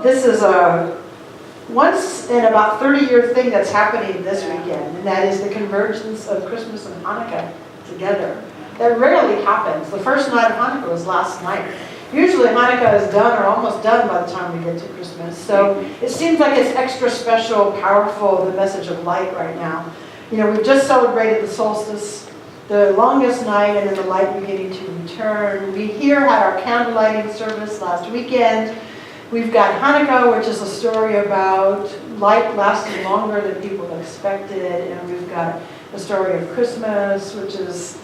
this is a once in about 30-year thing that's happening this weekend, and that is the convergence of Christmas and Hanukkah together. That rarely happens. The first night of Hanukkah was last night. Usually Hanukkah is done or almost done by the time we get to Christmas. So it seems like it's extra special, powerful, the message of light right now. You know, we've just celebrated the solstice, the longest night, and then the light beginning to return. We here had our candle lighting service last weekend. We've got Hanukkah, which is a story about light lasting longer than people expected. And we've got the story of Christmas, which is,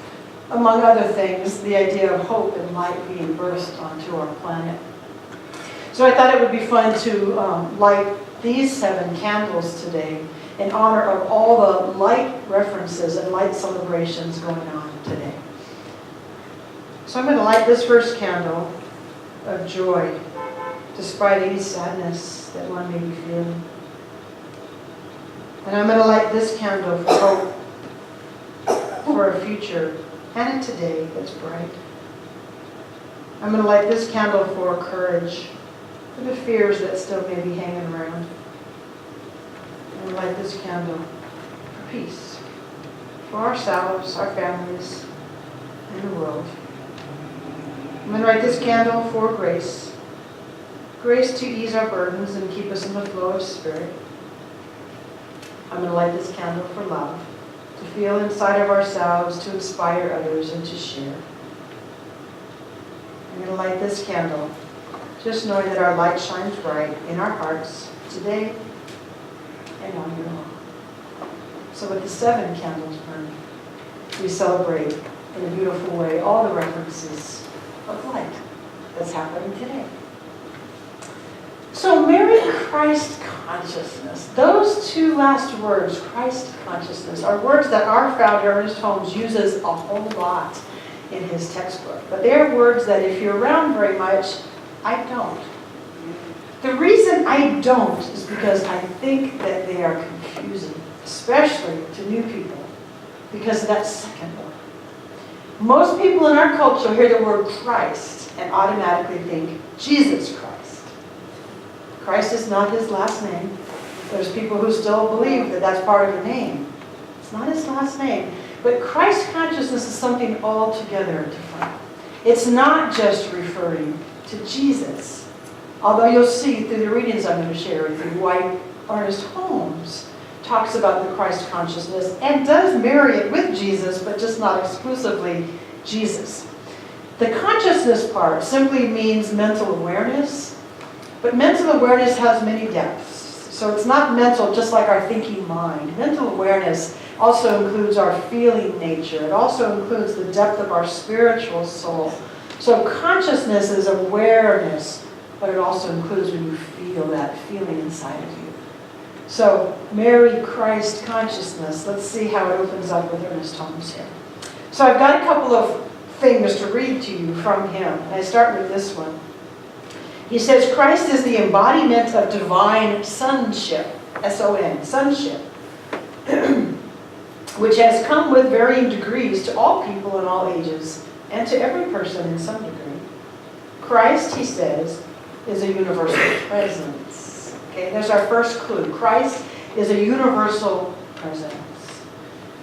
among other things, the idea of hope and light being burst onto our planet. So I thought it would be fun to light these 7 candles today in honor of all the light references and light celebrations going on today. So I'm going to light this first candle of joy, despite any sadness that one may be feeling. And I'm going to light this candle for hope, for a future, and a today that's bright. I'm going to light this candle for courage, for the fears that still may be hanging around. I'm going to light this candle for peace, for ourselves, our families, and the world. I'm going to light this candle for grace. Grace to ease our burdens and keep us in the flow of spirit. I'm going to light this candle for love, to feel inside of ourselves, to inspire others, and to share. I'm going to light this candle, just knowing that our light shines bright in our hearts today and all year long. So with the 7 candles burning, we celebrate in a beautiful way all the references of light that's happening today. So Mary Christ consciousness, those 2 last words, Christ consciousness, are words that our founder, Ernest Holmes, uses a whole lot in his textbook. But they are words that if you're around very much, I don't. The reason I don't is because I think that they are confusing, especially to new people, because of that second word. Most people in our culture hear the word Christ and automatically think Jesus Christ. Christ is not his last name. There's people who still believe that that's part of the name. It's not his last name. But Christ consciousness is something altogether different. It's not just referring to Jesus. Although you'll see through the readings I'm going to share with you why Ernest Holmes talks about the Christ consciousness and does marry it with Jesus, but just not exclusively Jesus. The consciousness part simply means mental awareness. But mental awareness has many depths. So it's not mental just like our thinking mind. Mental awareness also includes our feeling nature. It also includes the depth of our spiritual soul. So consciousness is awareness, but it also includes when you feel that feeling inside of you. So Mary Christ consciousness, let's see how it opens up with Ernest Holmes here. So I've got a couple of things to read to you from him. And I start with this one. He says, Christ is the embodiment of divine sonship, S-O-N, sonship, which has come with varying degrees to all people in all ages, and to every person in some degree. Christ, he says, is a universal presence. Okay, there's our first clue. Christ is a universal presence.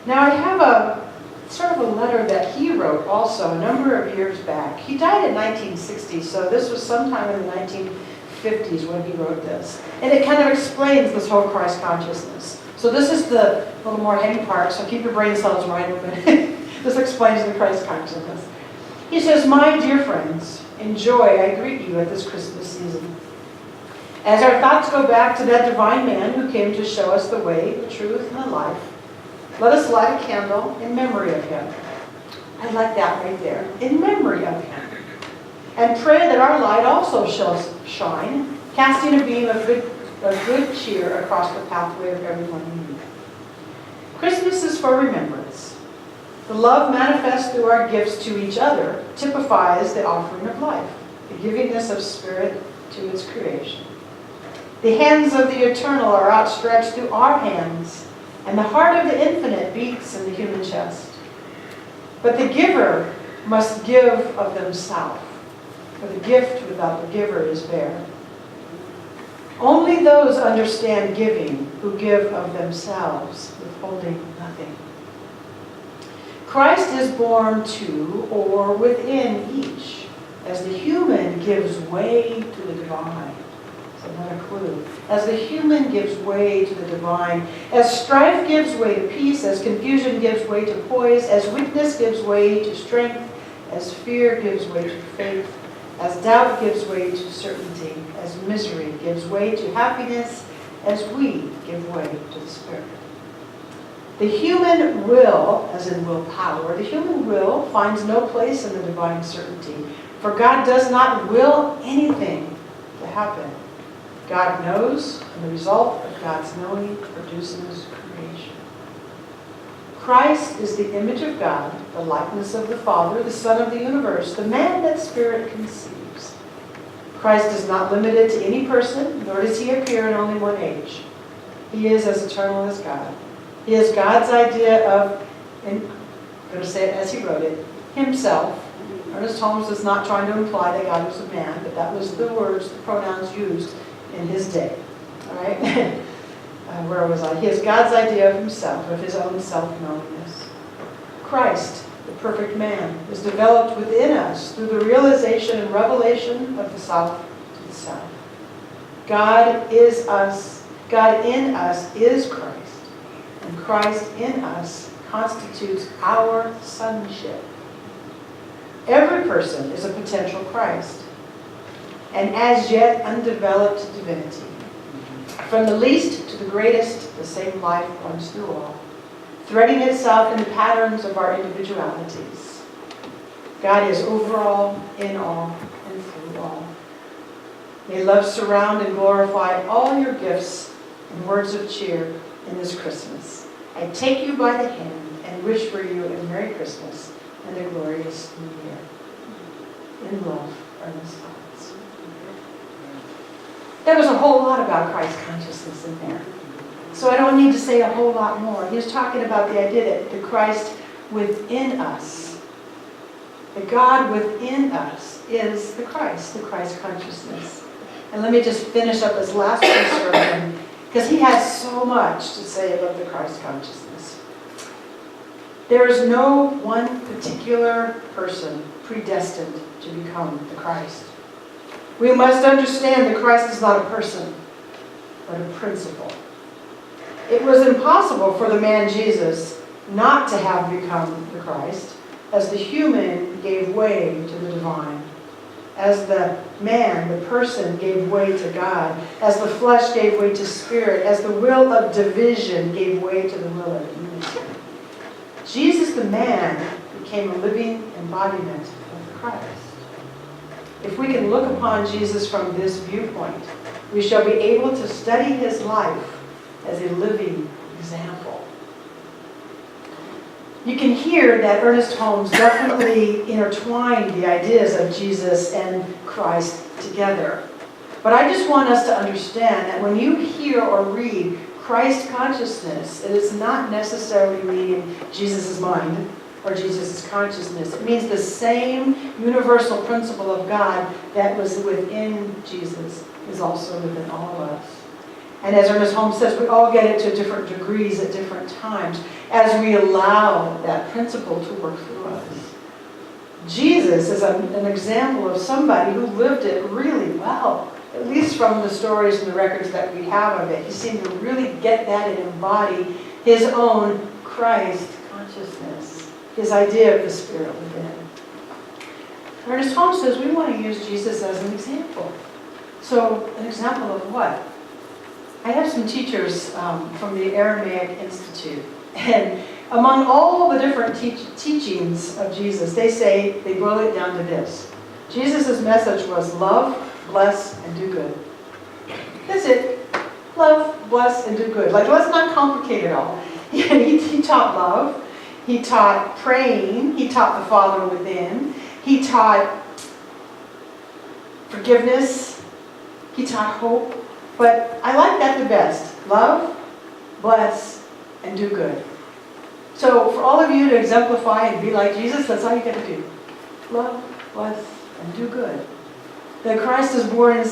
Now I have a sort of a letter that he wrote also a number of years back. He died in 1960, so this was sometime in the 1950s when he wrote this. And it kind of explains this whole Christ consciousness. So this is the little more heady part, so keep your brain cells right open. This explains the Christ consciousness. He says, my dear friends, in joy I greet you at this Christmas season. As our thoughts go back to that divine man who came to show us the way, the truth, and the life, let us light a candle in memory of him. I like that right there. In memory of him. And pray that our light also shall shine, casting a beam of good cheer across the pathway of everyone in need. Christmas is for remembrance. The love manifest through our gifts to each other typifies the offering of life, the givingness of spirit to its creation. The hands of the eternal are outstretched through our hands, and the heart of the infinite beats in the human chest. But the giver must give of themselves, for the gift without the giver is bare. Only those understand giving who give of themselves, withholding nothing. Christ is born to or within each, as the human gives way to the divine. So another clue. As the human gives way to the divine, as strife gives way to peace, as confusion gives way to poise, as weakness gives way to strength, as fear gives way to faith, as doubt gives way to certainty, as misery gives way to happiness, as we give way to the Spirit. The human will, as in willpower, the human will finds no place in the divine certainty, for God does not will anything to happen. God knows, and the result of God's knowing produces creation. Christ is the image of God, the likeness of the Father, the Son of the universe, the man that Spirit conceives. Christ is not limited to any person, nor does he appear in only one age. He is as eternal as God. He is God's idea of, and I'm going to say it as he wrote it, himself. Ernest Holmes is not trying to imply that God was a man, but that was the words, the pronouns used in his day. All right? Where was I? He is God's idea of himself, of his own self-knowingness. Christ, the perfect man, is developed within us through the realization and revelation of the self to the self. God is us. God in us is Christ. And Christ in us constitutes our sonship. Every person is a potential Christ, and as yet undeveloped divinity. From the least to the greatest, the same life runs through all, threading itself in the patterns of our individualities. God is over all, in all, and through all. May love surround and glorify all your gifts and words of cheer in this Christmas. I take you by the hand and wish for you a Merry Christmas and a glorious New Year. In love, Ernest Holmes. There was a whole lot about Christ consciousness in there. So I don't need to say a whole lot more. He was talking about the idea that the Christ within us, the God within us, is the Christ consciousness. And let me just finish up this last piece for him, because he has so much to say about the Christ consciousness. There is no one particular person predestined to become the Christ. We must understand that Christ is not a person, but a principle. It was impossible for the man Jesus not to have become the Christ, as the human gave way to the divine, as the man, the person, gave way to God, as the flesh gave way to spirit, as the will of division gave way to the will of unity. Jesus, the man, became a living embodiment of the Christ. If we can look upon Jesus from this viewpoint, we shall be able to study his life as a living example. You can hear that Ernest Holmes definitely intertwined the ideas of Jesus and Christ together. But I just want us to understand that when you hear or read Christ consciousness, it is not necessarily meaning Jesus' mind or Jesus' consciousness. It means the same universal principle of God that was within Jesus is also within all of us. And as Ernest Holmes says, we all get it to different degrees at different times as we allow that principle to work through us. Jesus is an example of somebody who lived it really well, at least from the stories and the records that we have of it. He seemed to really get that and embody his own Christ consciousness, his idea of the Spirit within. Ernest Holmes says we want to use Jesus as an example. So, an example of what? I have some teachers from the Aramaic Institute, and among all the different teachings of Jesus, they boil it down to this. Jesus' message was love, bless, and do good. That's it. Love, bless, and do good. Like, let's not complicate it all. He taught love. He taught praying. He taught the Father within. He taught forgiveness. He taught hope. But I like that the best. Love, bless, and do good. So for all of you to exemplify and be like Jesus, that's all you got to do. Love, bless, and do good. That Christ is born in